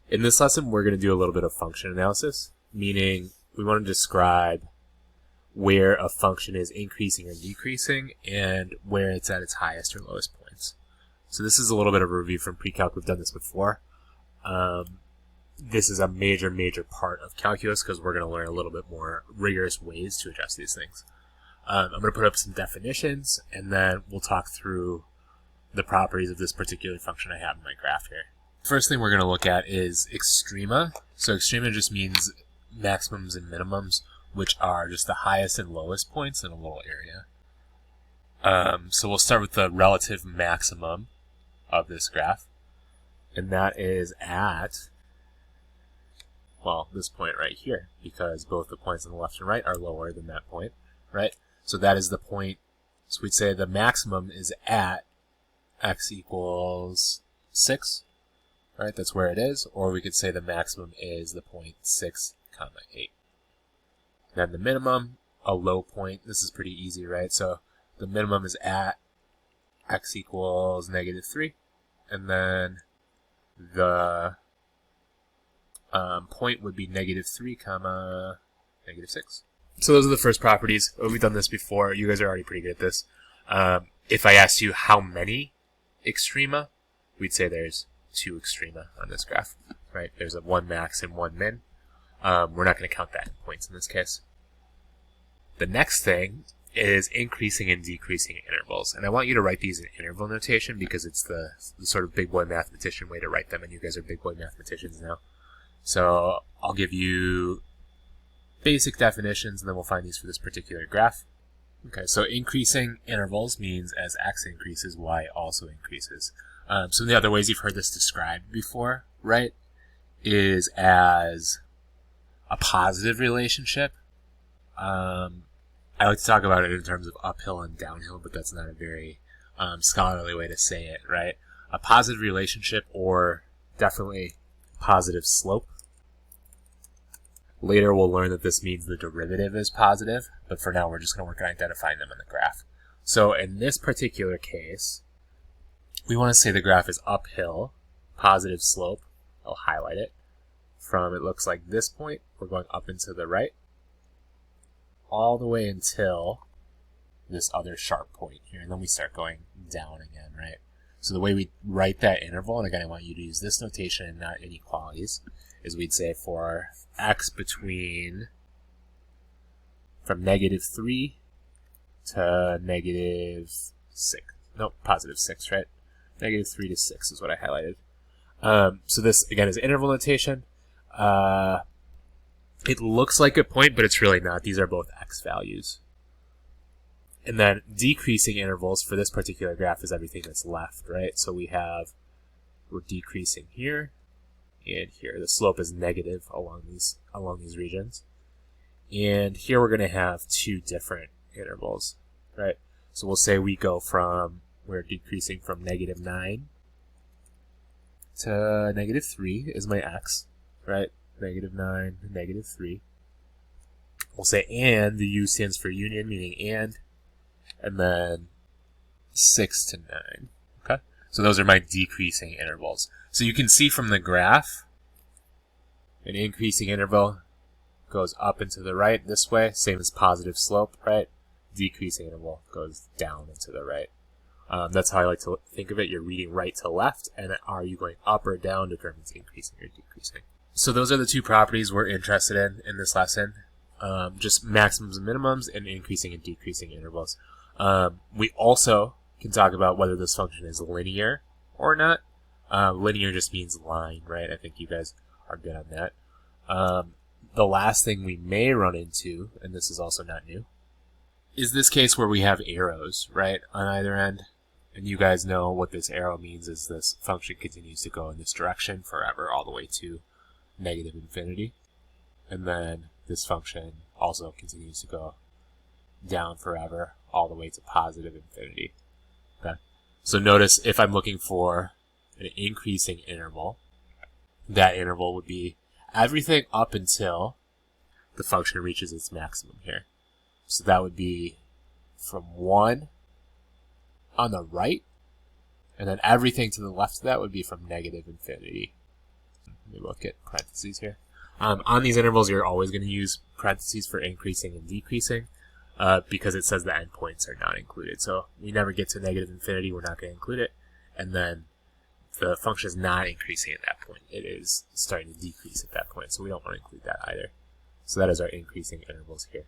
In this lesson, we're going to do a little bit of function analysis, meaning we want to describe where a function is increasing or decreasing and where it's at its highest or lowest points. So this is a little bit of a review from pre-calc. We've done this before. This is a major part of calculus because we're going to learn a little bit more rigorous ways to address these things. I'm going to put up some definitions, and then we'll talk through the properties of this particular function I have in my graph here. First thing we're going to look at is extrema. So extrema just means maximums and minimums, which are just the highest and lowest points in a little area. So we'll start with the relative maximum of this graph, and that is at, well, this point right here, because both the points on the left and right are lower than that point, right? So that is the point. So we'd say the maximum is at x equals 6, right? That's where it is. Or we could say the maximum is the point 6, 8. Then the minimum, a low point. This is pretty easy, right? So the minimum is at x equals -3. And then the point would be -3, -6. So those are the first properties. We've done this before. You guys are already pretty good at this. If I asked you how many extrema, we'd say there's 2 extrema on this graph, right? There's a 1 max and 1 min. We're not going to count that in points in this case. The next thing is increasing and decreasing intervals. And I want you to write these in interval notation because it's the sort of big boy mathematician way to write them, and you guys are big boy mathematicians now. So I'll give you basic definitions, and then we'll find these for this particular graph. Okay, so increasing intervals means as x increases, y also increases. Some of the other ways you've heard this described before, right, is as a positive relationship. I like to talk about it in terms of uphill and downhill, but that's not a very scholarly way to say it, right? A positive relationship, or definitely positive slope. Later we'll learn that this means the derivative is positive, but for now we're just going to work on identifying them in the graph. So in this particular case, we want to say the graph is uphill, positive slope. I'll highlight it. From, it looks like this point, we're going up and to the right, all the way until this other sharp point here, and then we start going down again, right? So the way we write that interval, and again I want you to use this notation and not inequalities, is we'd say for x between from -3 to -6. Nope, +6, right? -3 to 6 is what I highlighted. So this, again, is interval notation. It looks like a point, but it's really not. These are both x values. And then decreasing intervals for this particular graph is everything that's left, right? So we're decreasing here and here. The slope is negative along these regions. And here we're going to have 2 different intervals, right? So we'll say we're decreasing from -9 to -3 is my x, right? -9 to -3. We'll say and, the U stands for union, meaning and then 6 to 9. Okay? So those are my decreasing intervals. So you can see from the graph, an increasing interval goes up and to the right this way, same as positive slope, right? Decreasing interval goes down and to the right. That's how I like to think of it. You're reading right to left, and are you going up or down determines increasing or decreasing. So those are the 2 properties we're interested in this lesson. Just maximums and minimums and increasing and decreasing intervals. We also can talk about whether this function is linear or not. Linear just means line, right? I think you guys are good on that. The last thing we may run into, and this is also not new, is this case where we have arrows, right, on either end. And you guys know what this arrow means is this function continues to go in this direction forever, all the way to -infinity. And then this function also continues to go down forever, all the way to +infinity. Okay? So notice if I'm looking for an increasing interval, that interval would be everything up until the function reaches its maximum here. So that would be from 1 on the right, and then everything to the left of that would be from -infinity Let me look at parentheses here. On these intervals, you're always going to use parentheses for increasing and decreasing because it says the endpoints are not included. So we never get to negative infinity, we're not going to include it. And then the function is not increasing at that point. It is starting to decrease at that point, so we don't want to include that either. So that is our increasing intervals here.